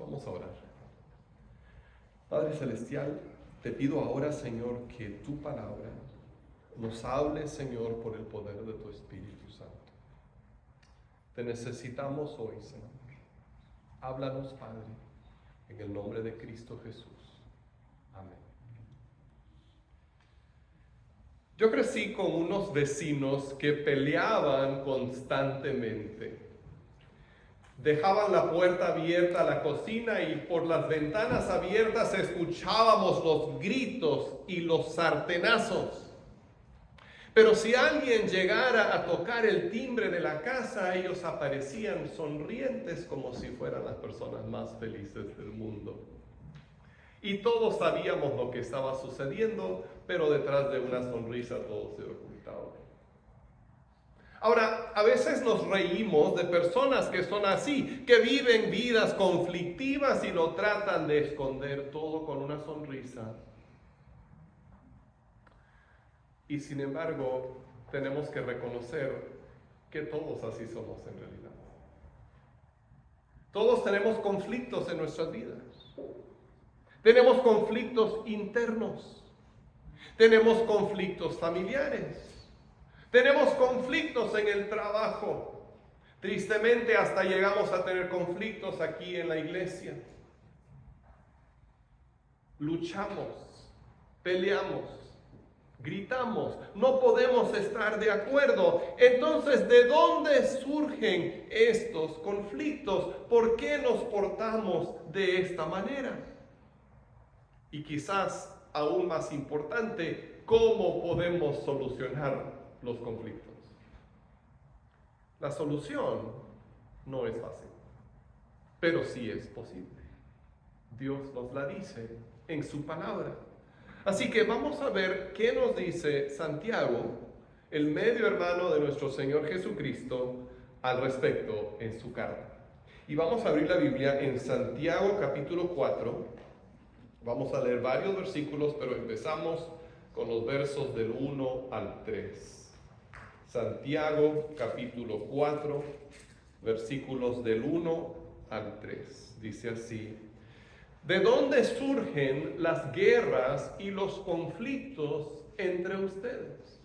Vamos a orar. Padre Celestial, te pido ahora, Señor, que tu palabra nos hable, Señor, por el poder de tu Espíritu Santo. Te necesitamos hoy, Señor. Háblanos, Padre, en el nombre de Cristo Jesús. Amén. Yo crecí con unos vecinos que peleaban constantemente. Dejaban la puerta abierta a la cocina y por las ventanas abiertas escuchábamos los gritos y los sartenazos. Pero si alguien llegara a tocar el timbre de la casa, ellos aparecían sonrientes como si fueran las personas más felices del mundo. Y todos sabíamos lo que estaba sucediendo, pero detrás de una sonrisa todo se ocultaba. Ahora, a veces nos reímos de personas que son así, que viven vidas conflictivas y lo tratan de esconder todo con una sonrisa. Y sin embargo, tenemos que reconocer que todos así somos en realidad. Todos tenemos conflictos en nuestras vidas. Tenemos conflictos internos. Tenemos conflictos familiares. Tenemos conflictos en el trabajo. Tristemente hasta llegamos a tener conflictos aquí en la iglesia. Luchamos, peleamos, gritamos, no podemos estar de acuerdo. Entonces, ¿de dónde surgen estos conflictos? ¿Por qué nos portamos de esta manera? Y quizás, aún más importante, ¿cómo podemos solucionar los conflictos? La solución no es fácil, pero sí es posible. Dios nos la dice en su palabra. Así que vamos a ver qué nos dice Santiago, el medio hermano de nuestro Señor Jesucristo, al respecto en su carta. Y vamos a abrir la Biblia en Santiago capítulo 4. Vamos a leer varios versículos, pero empezamos con los versos del 1 al 3. Santiago capítulo 4, versículos del 1 al 3. Dice así: ¿de dónde surgen las guerras y los conflictos entre ustedes?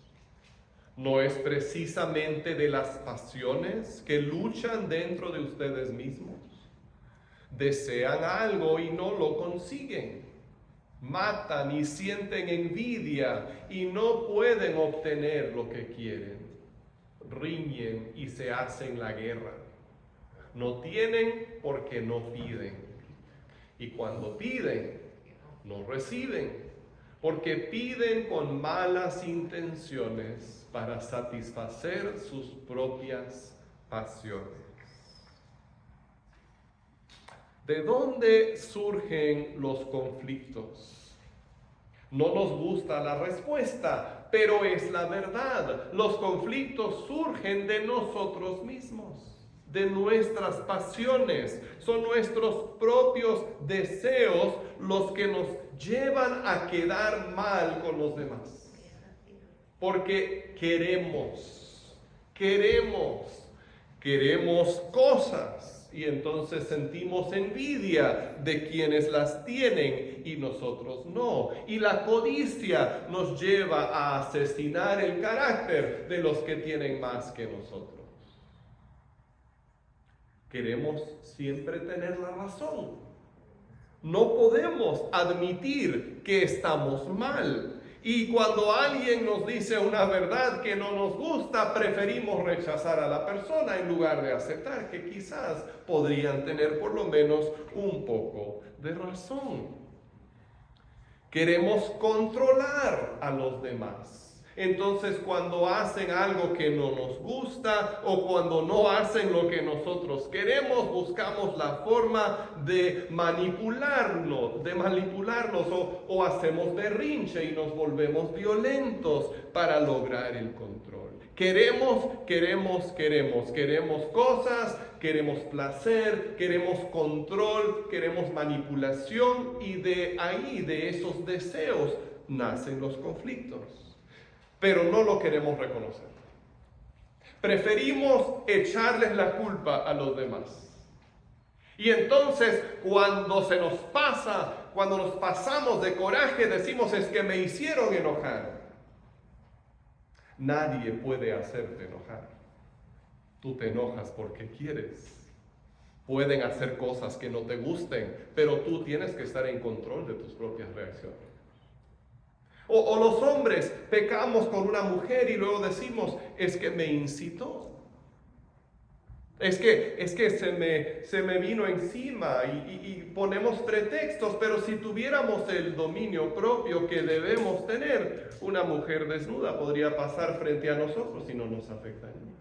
¿No es precisamente de las pasiones que luchan dentro de ustedes mismos? Desean algo y no lo consiguen. Matan y sienten envidia y no pueden obtener lo que quieren. Riñen y se hacen la guerra. No tienen porque no piden. Y cuando piden, no reciben, porque piden con malas intenciones para satisfacer sus propias pasiones. ¿De dónde surgen los conflictos? No nos gusta la respuesta, pero es la verdad. Los conflictos surgen de nosotros mismos, de nuestras pasiones. Son nuestros propios deseos los que nos llevan a quedar mal con los demás. Porque queremos cosas. Y entonces sentimos envidia de quienes las tienen y nosotros no. Y la codicia nos lleva a asesinar el carácter de los que tienen más que nosotros. Queremos siempre tener la razón. No podemos admitir que estamos mal. Y cuando alguien nos dice una verdad que no nos gusta, preferimos rechazar a la persona en lugar de aceptar que quizás podrían tener por lo menos un poco de razón. Queremos controlar a los demás. Entonces, cuando hacen algo que no nos gusta o cuando no hacen lo que nosotros queremos, buscamos la forma de manipularlos o hacemos berrinche y nos volvemos violentos para lograr el control. Queremos cosas, queremos placer, queremos control, queremos manipulación y de ahí, de esos deseos, nacen los conflictos. Pero no lo queremos reconocer. Preferimos echarles la culpa a los demás. Y entonces cuando cuando nos pasamos de coraje, decimos es que me hicieron enojar. Nadie puede hacerte enojar. Tú te enojas porque quieres. Pueden hacer cosas que no te gusten, pero tú tienes que estar en control de tus propias reacciones. O los hombres pecamos con una mujer y luego decimos, es que me incitó. Es que se me vino encima y ponemos pretextos, pero si tuviéramos el dominio propio que debemos tener, una mujer desnuda podría pasar frente a nosotros y no nos afecta en nada.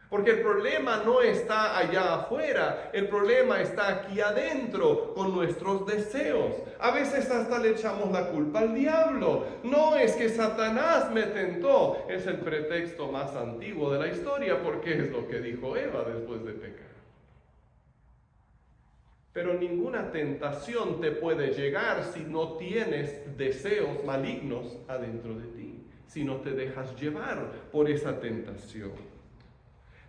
Porque el problema no está allá afuera, el problema está aquí adentro con nuestros deseos. A veces hasta le echamos la culpa al diablo. No es que Satanás me tentó, es el pretexto más antiguo de la historia porque es lo que dijo Eva después de pecar. Pero ninguna tentación te puede llegar si no tienes deseos malignos adentro de ti, si no te dejas llevar por esa tentación.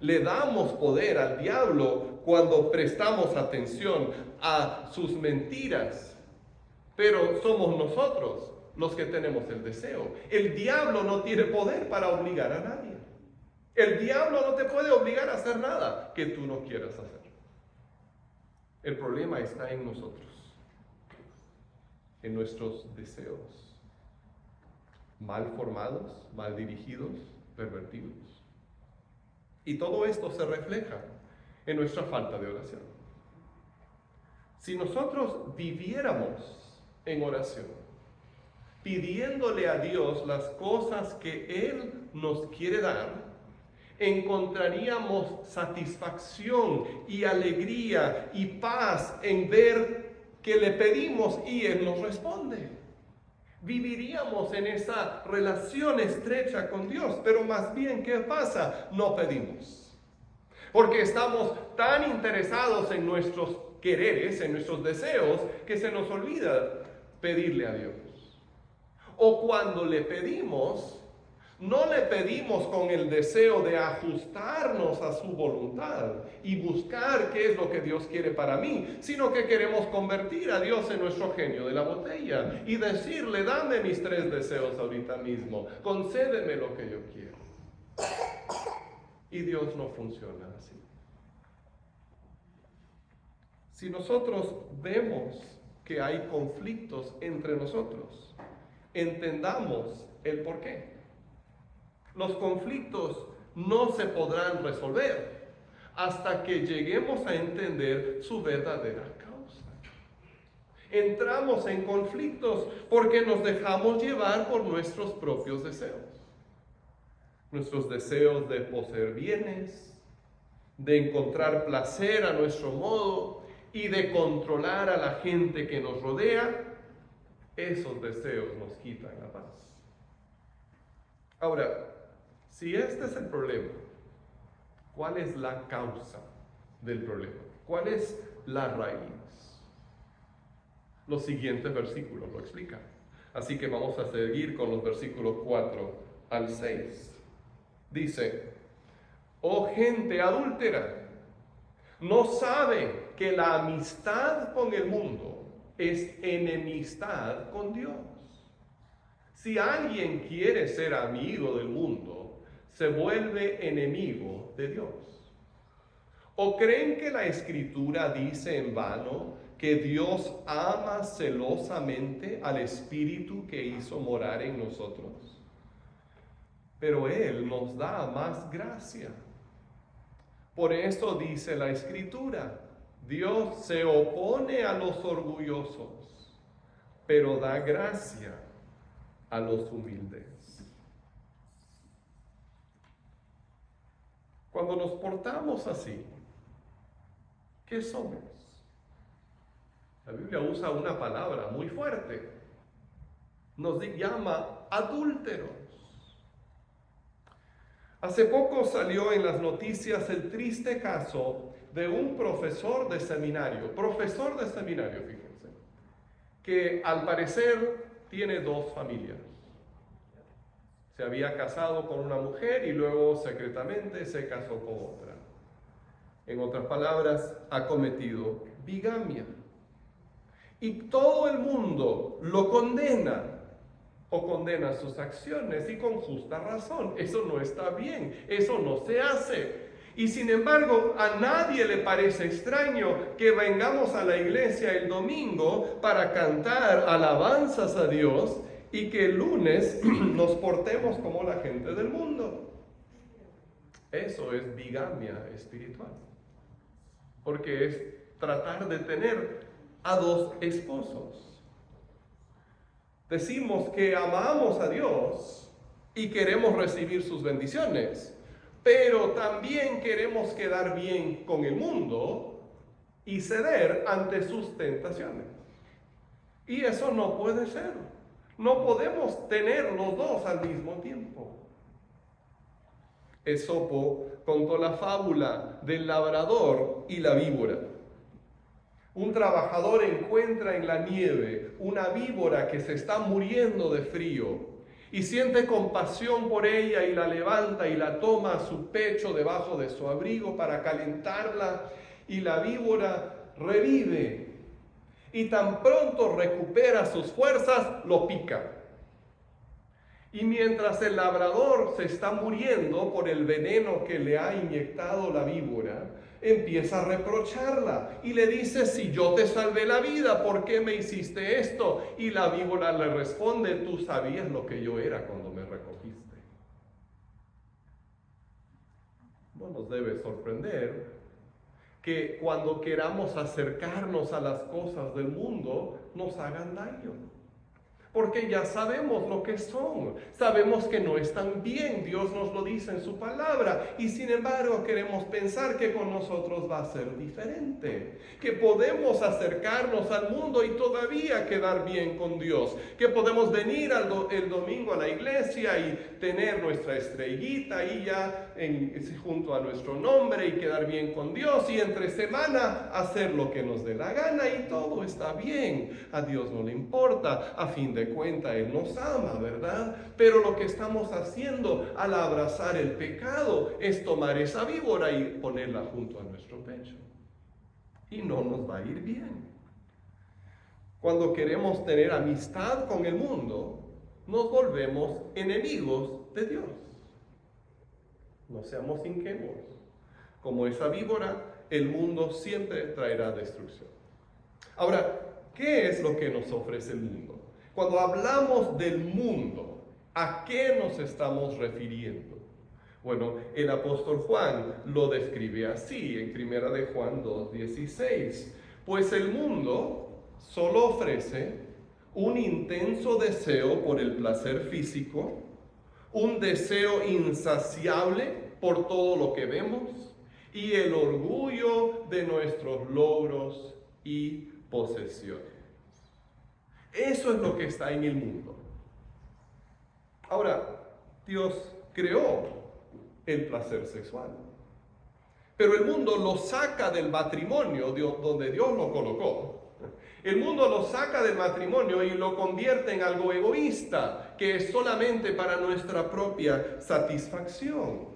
Le damos poder al diablo cuando prestamos atención a sus mentiras, pero somos nosotros los que tenemos el deseo. El diablo no tiene poder para obligar a nadie. El diablo no te puede obligar a hacer nada que tú no quieras hacer. El problema está en nosotros, en nuestros deseos, mal formados, mal dirigidos, pervertidos. Y todo esto se refleja en nuestra falta de oración. Si nosotros viviéramos en oración, pidiéndole a Dios las cosas que Él nos quiere dar, encontraríamos satisfacción y alegría y paz en ver que le pedimos y Él nos responde. Viviríamos en esa relación estrecha con Dios, pero más bien, ¿qué pasa? No pedimos. Porque estamos tan interesados en nuestros quereres, en nuestros deseos, que se nos olvida pedirle a Dios. O cuando le pedimos, no le pedimos con el deseo de ajustarnos a su voluntad y buscar qué es lo que Dios quiere para mí, sino que queremos convertir a Dios en nuestro genio de la botella y decirle, dame mis 3 deseos ahorita mismo, concédeme lo que yo quiero. Y Dios no funciona así. Si nosotros vemos que hay conflictos entre nosotros, entendamos el porqué. Los conflictos no se podrán resolver hasta que lleguemos a entender su verdadera causa. Entramos en conflictos porque nos dejamos llevar por nuestros propios deseos. Nuestros deseos de poseer bienes, de encontrar placer a nuestro modo y de controlar a la gente que nos rodea, esos deseos nos quitan la paz. Ahora, si este es el problema, ¿cuál es la causa del problema? ¿Cuál es la raíz? Los siguientes versículos lo explican. Así que vamos a seguir con los versículos 4 al 6. Dice, oh gente adúltera, ¿no saben que la amistad con el mundo es enemistad con Dios? Si alguien quiere ser amigo del mundo, se vuelve enemigo de Dios. ¿O creen que la Escritura dice en vano que Dios ama celosamente al Espíritu que hizo morar en nosotros? Pero Él nos da más gracia. Por eso dice la Escritura, Dios se opone a los orgullosos, pero da gracia a los humildes. Cuando nos portamos así, ¿qué somos? La Biblia usa una palabra muy fuerte. Nos llama adúlteros. Hace poco salió en las noticias el triste caso de un profesor de seminario, fíjense, que al parecer tiene 2 familias. Se había casado con una mujer y luego secretamente se casó con otra. En otras palabras, ha cometido bigamia. Y todo el mundo lo condena o condena sus acciones, y con justa razón. Eso no está bien, eso no se hace. Y sin embargo, a nadie le parece extraño que vengamos a la iglesia el domingo para cantar alabanzas a Dios y que el lunes nos portemos como la gente del mundo. Eso es bigamia espiritual, porque es tratar de tener a dos esposos. Decimos que amamos a Dios y queremos recibir sus bendiciones, pero también queremos quedar bien con el mundo y ceder ante sus tentaciones. Y eso no puede ser. No podemos tener los dos al mismo tiempo. Esopo contó la fábula del labrador y la víbora. Un trabajador encuentra en la nieve una víbora que se está muriendo de frío y siente compasión por ella y la levanta y la toma a su pecho debajo de su abrigo para calentarla, y la víbora revive y tan pronto recupera sus fuerzas, lo pica. Y mientras el labrador se está muriendo por el veneno que le ha inyectado la víbora, empieza a reprocharla y le dice: si yo te salvé la vida, ¿por qué me hiciste esto? Y la víbora le responde: tú sabías lo que yo era cuando me recogiste. No nos debe sorprender que cuando queramos acercarnos a las cosas del mundo nos hagan daño. Porque ya sabemos lo que son, sabemos que no están bien, Dios nos lo dice en su palabra, y sin embargo queremos pensar que con nosotros va a ser diferente, que podemos acercarnos al mundo y todavía quedar bien con Dios, que podemos venir el domingo a la iglesia y tener nuestra estrellita ahí ya junto a nuestro nombre y quedar bien con Dios, y entre semana hacer lo que nos dé la gana y todo está bien. A Dios no le importa, a fin de cuenta Él nos ama, ¿verdad? Pero lo que estamos haciendo al abrazar el pecado es tomar esa víbora y ponerla junto a nuestro pecho, y no nos va a ir bien. Cuando queremos tener amistad con el mundo, nos volvemos enemigos de Dios. No seamos ingenuos. Como esa víbora, el mundo siempre traerá destrucción. Ahora, ¿qué es lo que nos ofrece el mundo? Cuando hablamos del mundo, ¿a qué nos estamos refiriendo? Bueno, el apóstol Juan lo describe así en 1 de Juan 2:16. Pues el mundo solo ofrece un intenso deseo por el placer físico, un deseo insaciable por todo lo que vemos y el orgullo de nuestros logros y posesiones. Eso es lo que está en el mundo. Ahora, Dios creó el placer sexual, pero el mundo lo saca del matrimonio donde Dios lo colocó. El mundo lo saca del matrimonio y lo convierte en algo egoísta, que es solamente para nuestra propia satisfacción.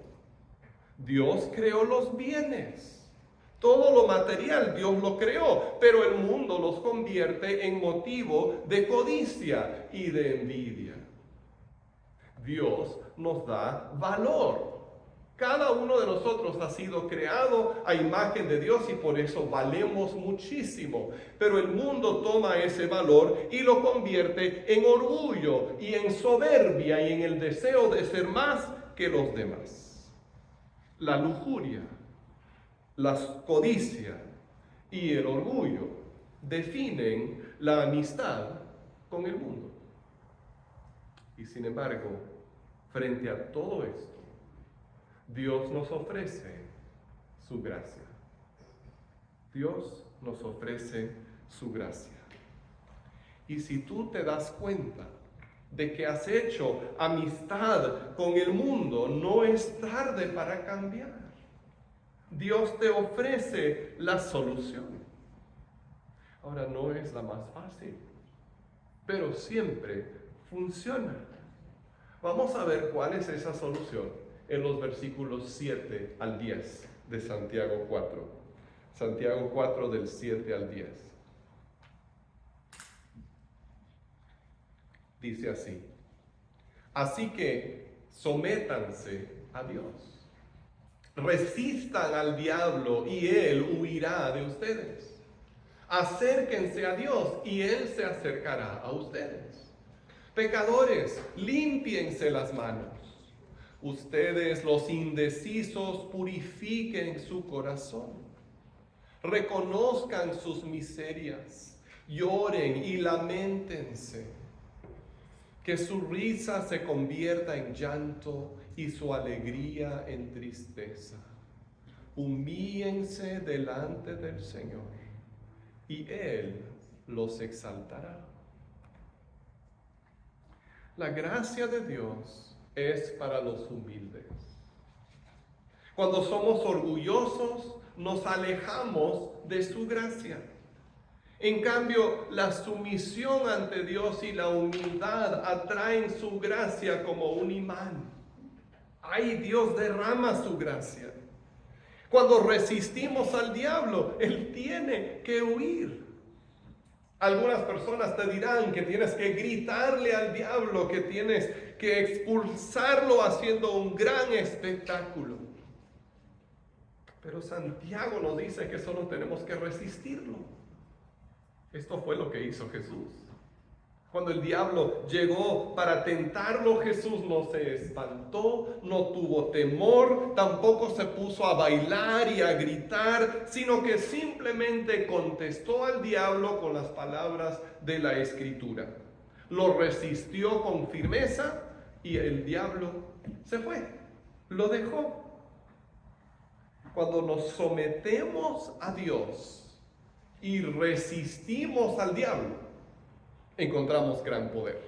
Dios creó los bienes. Todo lo material Dios lo creó, pero el mundo los convierte en motivo de codicia y de envidia. Dios nos da valor. Cada uno de nosotros ha sido creado a imagen de Dios y por eso valemos muchísimo. Pero el mundo toma ese valor y lo convierte en orgullo y en soberbia y en el deseo de ser más que los demás. La lujuria, la codicia y el orgullo definen la amistad con el mundo. Y sin embargo, frente a todo esto, Dios nos ofrece su gracia. Dios nos ofrece su gracia. Y si tú te das cuenta de que has hecho amistad con el mundo, no es tarde para cambiar. Dios te ofrece la solución. Ahora, no es la más fácil, pero siempre funciona. Vamos a ver cuál es esa solución en los versículos 7 al 10 de Santiago 4. Santiago 4 del 7 al 10. Dice así: así que sométanse a Dios. Resistan al diablo y él huirá de ustedes. Acérquense a Dios y él se acercará a ustedes. Pecadores, límpiense las manos. Ustedes, los indecisos, purifiquen su corazón. Reconozcan sus miserias, lloren y lamentense. Que su risa se convierta en llanto y su alegría en tristeza. Humíllense delante del Señor y Él los exaltará. La gracia de Dios es para los humildes. Cuando somos orgullosos, nos alejamos de su gracia. En cambio, la sumisión ante Dios y la humildad atraen su gracia como un imán. Ahí Dios derrama su gracia. Cuando resistimos al diablo, él tiene que huir. Algunas personas te dirán que tienes que gritarle al diablo, que tienes que expulsarlo haciendo un gran espectáculo. Pero Santiago nos dice que solo tenemos que resistirlo. Esto fue lo que hizo Jesús. Cuando el diablo llegó para tentarlo, Jesús no se espantó, no tuvo temor, tampoco se puso a bailar y a gritar, sino que simplemente contestó al diablo con las palabras de la Escritura. Lo resistió con firmeza y el diablo se fue, lo dejó. Cuando nos sometemos a Dios y resistimos al diablo, encontramos gran poder.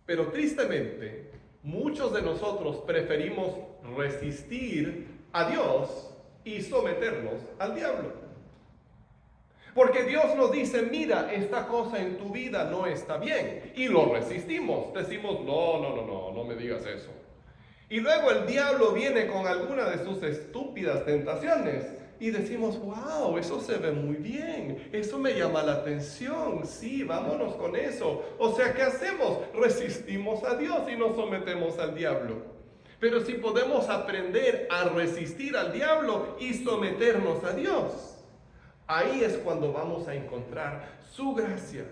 Pero tristemente, muchos de nosotros preferimos resistir a Dios y someternos al diablo. Porque Dios nos dice: mira, esta cosa en tu vida no está bien. Y lo resistimos. Decimos: no me digas eso. Y luego el diablo viene con alguna de sus estúpidas tentaciones. Y decimos: wow, eso se ve muy bien, eso me llama la atención, sí, vámonos con eso. O sea, ¿qué hacemos? Resistimos a Dios y nos sometemos al diablo. Pero si podemos aprender a resistir al diablo y someternos a Dios, ahí es cuando vamos a encontrar su gracia,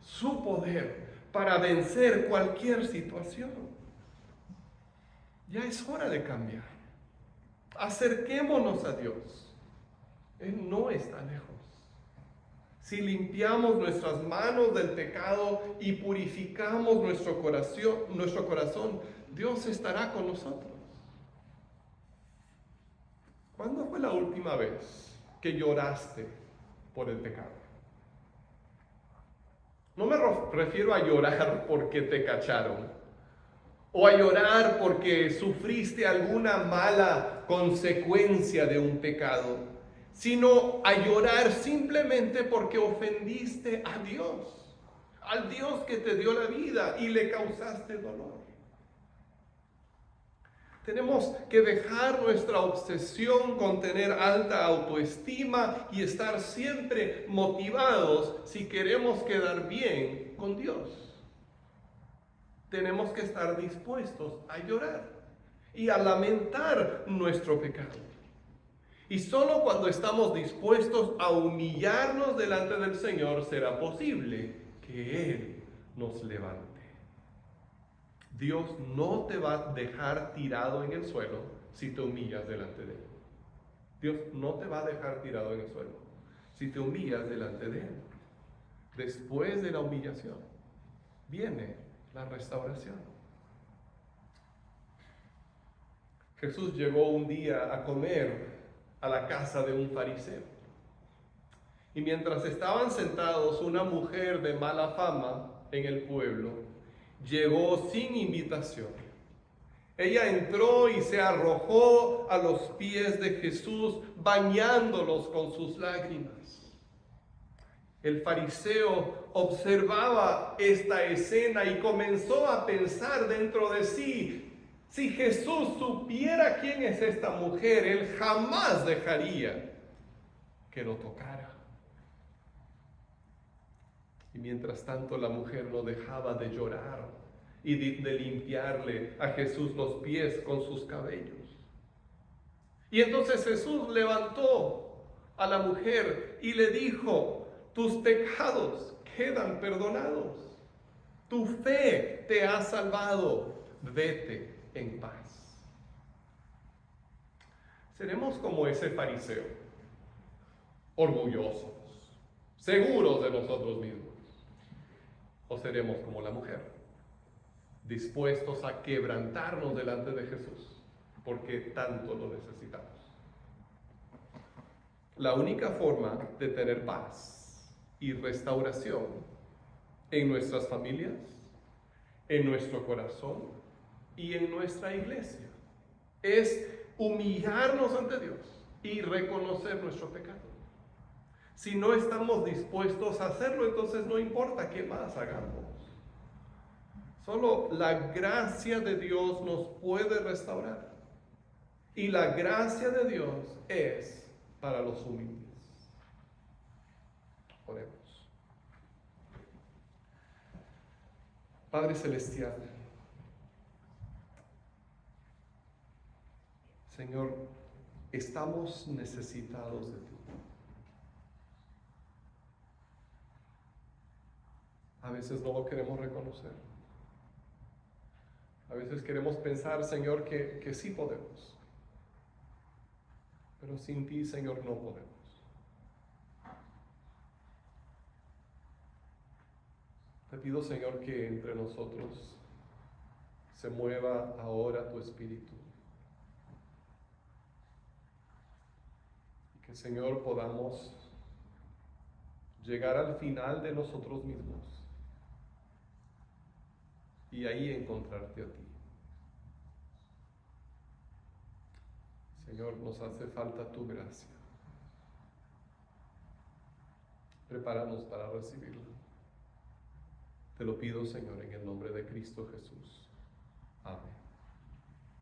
su poder para vencer cualquier situación. Ya es hora de cambiar. Acerquémonos a Dios. Él no está lejos. Si limpiamos nuestras manos del pecado y purificamos nuestro corazón, Dios estará con nosotros. ¿Cuándo fue la última vez que lloraste por el pecado? No me refiero a llorar porque te cacharon, o a llorar porque sufriste alguna mala consecuencia de un pecado, sino a llorar simplemente porque ofendiste a Dios, al Dios que te dio la vida y le causaste dolor. Tenemos que dejar nuestra obsesión con tener alta autoestima y estar siempre motivados si queremos quedar bien con Dios. Tenemos que estar dispuestos a llorar y a lamentar nuestro pecado. Y solo cuando estamos dispuestos a humillarnos delante del Señor será posible que Él nos levante. Dios no te va a dejar tirado en el suelo si te humillas delante de Él. Dios no te va a dejar tirado en el suelo si te humillas delante de Él. Después de la humillación viene la restauración. Jesús llegó un día a comer a la casa de un fariseo. Y mientras estaban sentados, una mujer de mala fama en el pueblo llegó sin invitación. Ella entró y se arrojó a los pies de Jesús, bañándolos con sus lágrimas. El fariseo observaba esta escena y comenzó a pensar dentro de sí: Si Jesús supiera quién es esta mujer, Él jamás dejaría que lo tocara. Y mientras tanto la mujer no dejaba de llorar y de limpiarle a Jesús los pies con sus cabellos. Y entonces Jesús levantó a la mujer y le dijo: tus pecados quedan perdonados. Tu fe te ha salvado. Vete en paz. Seremos como ese fariseo, orgullosos, seguros de nosotros mismos. O seremos como la mujer, dispuestos a quebrantarnos delante de Jesús, porque tanto lo necesitamos. La única forma de tener paz y restauración en nuestras familias, en nuestro corazón y en nuestra iglesia es humillarnos ante Dios y reconocer nuestro pecado. Si no estamos dispuestos a hacerlo, entonces no importa qué más hagamos. Solo la gracia de Dios nos puede restaurar. Y la gracia de Dios es para los humildes. Oremos. Padre Celestial, Señor, estamos necesitados de ti. A veces no lo queremos reconocer. A veces queremos pensar, Señor, que sí podemos. Pero sin ti, Señor, no podemos. Te pido, Señor, que entre nosotros se mueva ahora tu Espíritu. Y que, Señor, podamos llegar al final de nosotros mismos y ahí encontrarte a ti. Señor, nos hace falta tu gracia. Prepáranos para recibirla. Te lo pido, Señor, en el nombre de Cristo Jesús. Amén.